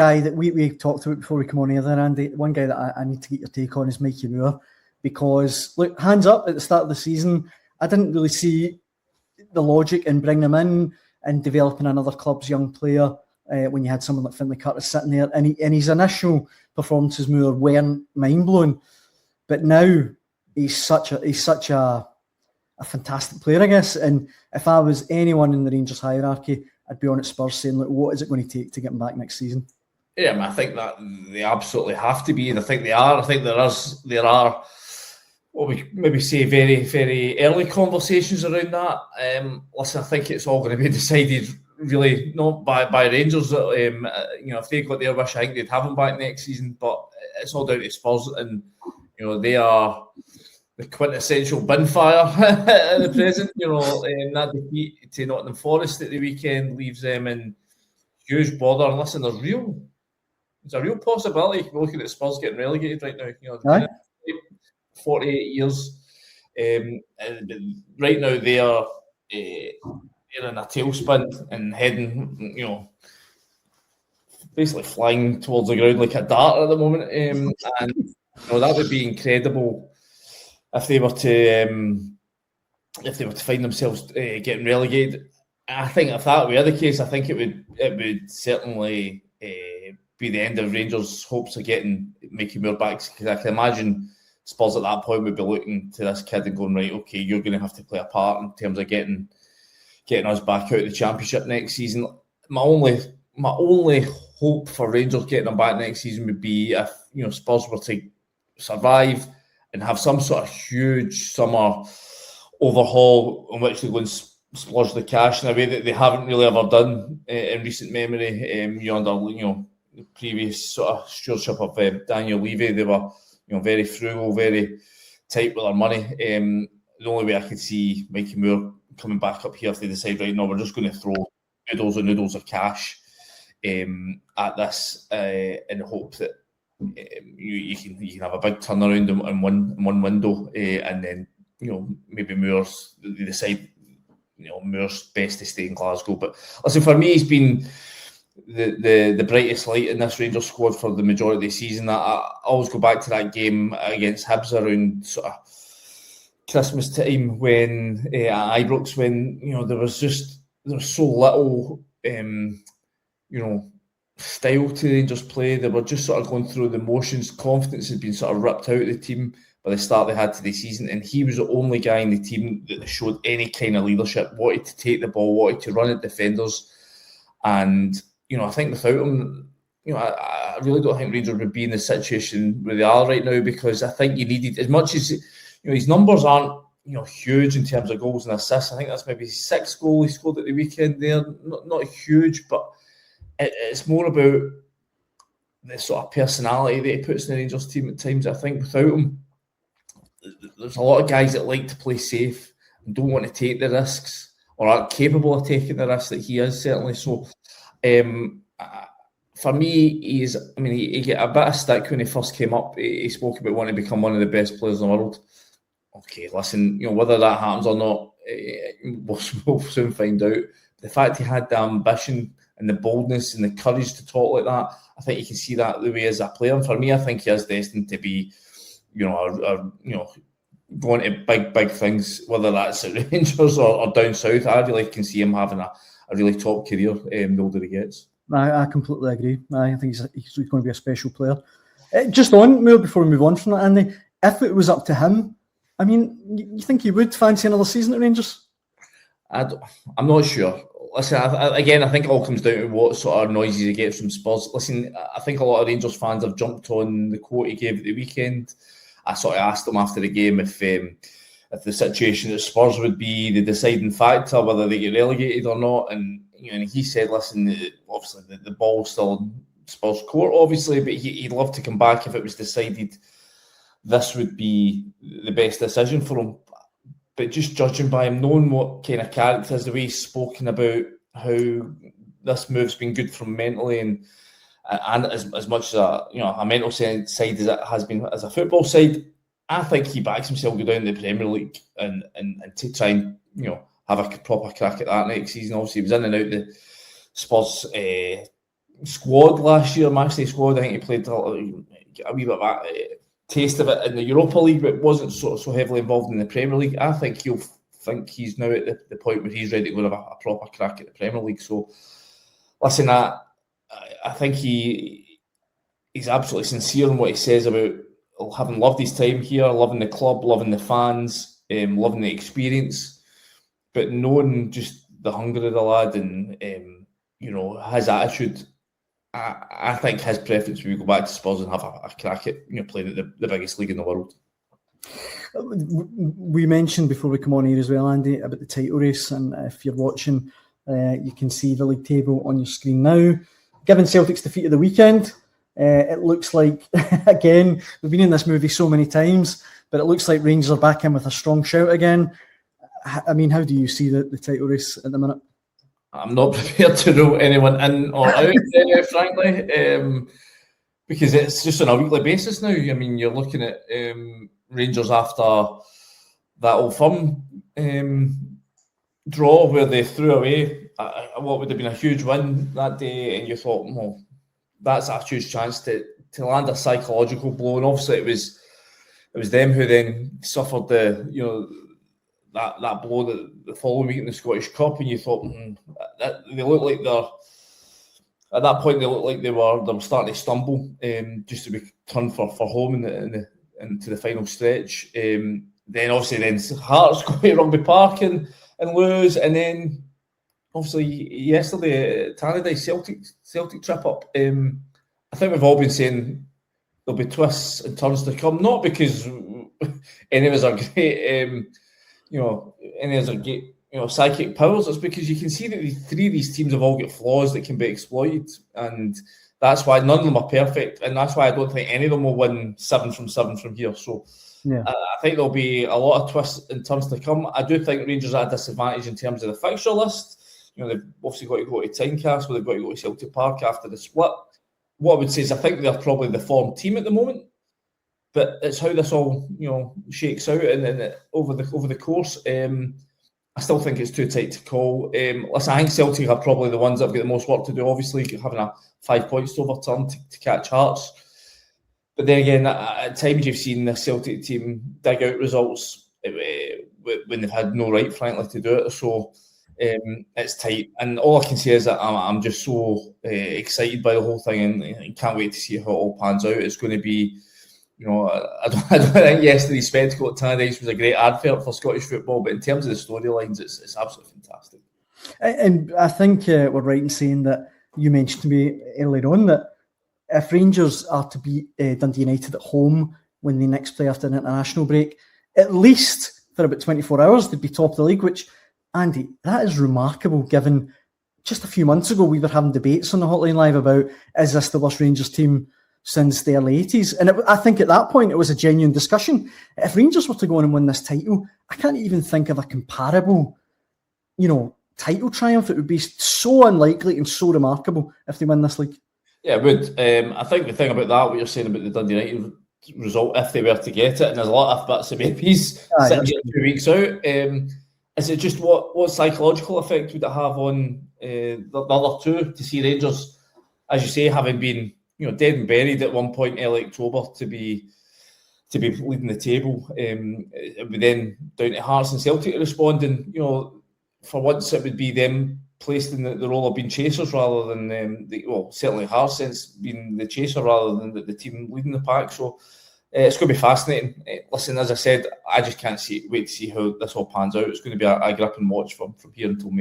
guy that we talked about before we come on here there, Andy, one guy that I need to get your take on is Mikey Mure, because, look, hands up, at the start of the season, I didn't really see the logic in bringing him in and developing another club's young player when you had someone like Finlay Curtis sitting there. And his initial performances weren't mind-blowing. But now he's such a fantastic player, I guess. And if I was anyone in the Rangers hierarchy, I'd be on at Spurs saying, look, what is it going to take to get him back next season? Yeah, I think that they absolutely have to be, and I think they are. I think there are what we maybe say very, very early conversations around that. Listen, I think it's all going to be decided really not by Rangers. If they got their wish, I think they'd have him back next season. But it's all down to Spurs, and they are the quintessential bin fire at the present. That defeat to Nottingham Forest at the weekend leaves them in huge bother. And listen, there's a real possibility looking at Spurs getting relegated right now. 48 years. And right now they are in a tailspin and heading, basically flying towards the ground like a dart at the moment. And that would be incredible if they were to find themselves getting relegated. I think if that were the case, I think it would certainly be the end of Rangers' hopes of getting Mikey Mure back, because I can imagine Spurs at that point would be looking to this kid and going, right, okay, you're going to have to play a part in terms of getting us back out of the Championship next season. My only hope for Rangers getting them back next season would be if Spurs were to survive and have some sort of huge summer overhaul in which they go and splurge the cash in a way that they haven't really ever done in recent memory. Under the previous sort of stewardship of Daniel Levy, they were very frugal, very tight with their money. The only way I could see Mikey Mure coming back up here if they decide, right, no, we're just going to throw noodles of cash at this in the hope that you can have a big turnaround in one window, and then maybe they decide Mure's best to stay in Glasgow. But listen, for me, he's been the brightest light in this Rangers squad for the majority of the season. I always go back to that game against Hibs around sort of Christmas time when at Ibrox, when there was so little style to the Rangers play. They were just sort of going through the motions. Confidence had been sort of ripped out of the team by the start they had to the season, and he was the only guy in the team that showed any kind of leadership, wanted to take the ball, wanted to run at defenders. And I think without him, I really don't think Rangers would be in the situation where they are right now, because I think you needed, as much as his numbers aren't huge in terms of goals and assists. I think that's maybe 6 goals he scored at the weekend there. Not huge, but it's more about the sort of personality that he puts in the Rangers team at times. I think without him, there's a lot of guys that like to play safe and don't want to take the risks, or aren't capable of taking the risks that he is, certainly. So for me, he got a bit of stick when he first came up. He spoke about wanting to become one of the best players in the world. Okay, listen, whether that happens or not, we'll soon find out. The fact he had the ambition and the boldness and the courage to talk like that, I think you can see that the way as a player. And for me, I think he is destined to be, going to big things, whether that's at Rangers or down south. I really can see him having a really top career the older he gets. I completely agree. I think he's going to be a special player. Just on Mure, before we move on from that, Andy, if it was up to him, you think he would fancy another season at Rangers? I'm not sure. Listen, I think it all comes down to what sort of noises he gets from Spurs. Listen, I think a lot of Rangers fans have jumped on the quote he gave at the weekend. I sort of asked him after the game if the situation at Spurs would be the deciding factor, whether they get relegated or not. And he said, listen, obviously the ball's still in Spurs' court, obviously, but he'd love to come back if it was decided this would be the best decision for him. But just judging by him, knowing what kind of character is, the way he's spoken about how this move's been good for him mentally, and as much as a mental side as it has been as a football side, I think he backs himself to go down to the Premier League and to try and have a proper crack at that next season. Obviously, he was in and out the Spurs squad last year, matchday squad. I think he played a wee bit of that taste of it in the Europa League, but wasn't so heavily involved in the Premier League. I think he's now at the point where he's ready to go have a proper crack at the Premier League. So, listen, I think he's absolutely sincere in what he says about having loved his time here, loving the club, loving the fans, loving the experience, but knowing just the hunger of the lad and his attitude. I think his preference would be go back to Spurs and have a crack at playing at the biggest league in the world. We mentioned before we come on here as well, Andy, about the title race, and if you're watching, you can see the league table on your screen now. Given Celtic's defeat of the weekend, it looks like, again, we've been in this movie so many times, but it looks like Rangers are back in with a strong shout again. I mean, how do you see the title race at the minute? I'm not prepared to rule anyone in or out, frankly, because it's just on a weekly basis now. I mean, you're looking at Rangers after that Old Firm draw where they threw away what would have been a huge win that day, and you thought, well, that's a huge chance to land a psychological blow. And obviously, it was them who then suffered that blow the following week in the Scottish Cup, and you thought they look like at that point they looked like they were starting to stumble, just to be turned for home into the final stretch. Then obviously Hearts go to Rugby Park and lose, and then obviously yesterday Tannadice Celtic trip up. I think we've all been saying there'll be twists and turns to come, not because any of us are great. Any of us are great, psychic powers. It's because you can see that the three of these teams have all got flaws that can be exploited, and that's why none of them are perfect, and that's why I don't think any of them will win 7 from 7 from here. So yeah. I think there'll be a lot of twists and turns to come. I do think Rangers are at a disadvantage in terms of the fixture list. They've obviously got to go to Tynecastle, they've got to go to Celtic Park after the split. What I would say is I think they're probably the form team at the moment, but it's how this all shakes out and over the course. I still think it's too tight to call. Listen, I think Celtic are probably the ones that have got the most work to do. Obviously, having a 5 points to overturn to catch Hearts. But then again, at times you've seen the Celtic team dig out results when they've had no right, frankly, to do it. So it's tight. And all I can say is that I'm just so excited by the whole thing and can't wait to see how it all pans out. It's going to be, I don't think yesterday's spectacle at Tannadice was a great advert for Scottish football, but in terms of the storylines, it's absolutely fantastic. And I think we're right in saying that you mentioned to me earlier on that if Rangers are to beat Dundee United at home when they next play after an international break, at least for about 24 hours, they'd be top of the league, which, Andy, that is remarkable given just a few months ago we were having debates on the Hotline Live about, is this the worst Rangers team since the early 80s? And I think at that point it was a genuine discussion. If Rangers were to go on and win this title, I can't even think of a comparable, title triumph. It would be so unlikely and so remarkable if they win this league. Yeah, it would. I think the thing about that, what you're saying about the Dundee United result, if they were to get it, and there's a lot of bits of maybes sitting here 2 weeks out, is it just what psychological effect would it have on the other two to see Rangers, as you say, having been dead and buried at one point early October to be leading the table? It would then down to Hearts and Celtic to respond, and for once it would be them placed in the role of being chasers rather than certainly Hearts since being the chaser rather than the team leading the pack. So it's going to be fascinating. Listen, as I said, I just can't wait to see how this all pans out. It's going to be a gripping watch from here until May.